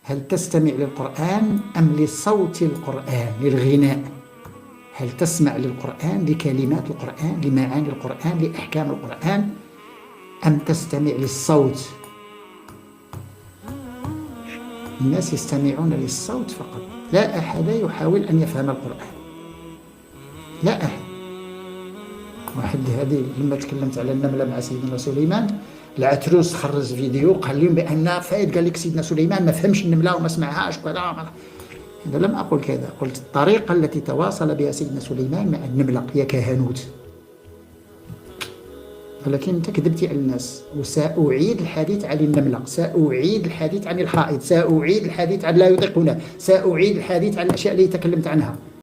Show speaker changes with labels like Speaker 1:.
Speaker 1: هل تستمع للقرآن أم لصوت القرآن، للغناء؟ هل تسمع للقرآن، لكلمات القرآن، لمعاني القرآن، لأحكام القرآن، أم تستمع للصوت؟ الناس يستمعون للصوت فقط، لا أحد يحاول أن يفهم القرآن، لا أحد. واحد هذه لما تكلمت على النملة مع سيدنا سليمان، العتروس خرج فيديو قال لهم بأن فايد قال لك سيدنا سليمان ما فهمش النملة وما سمعهاش وكذا. أنا لم أقل كذا، قلت الطريقة التي تواصل بها سيدنا سليمان مع النملة هي كهنوت. ولكن أنت كذبتي على الناس، وسأعيد الحديث عن النملة، سأعيد الحديث عن الحائط، سأعيد الحديث عن لا يطيقونه، سأعيد الحديث عن الأشياء التي تكلمت عنها.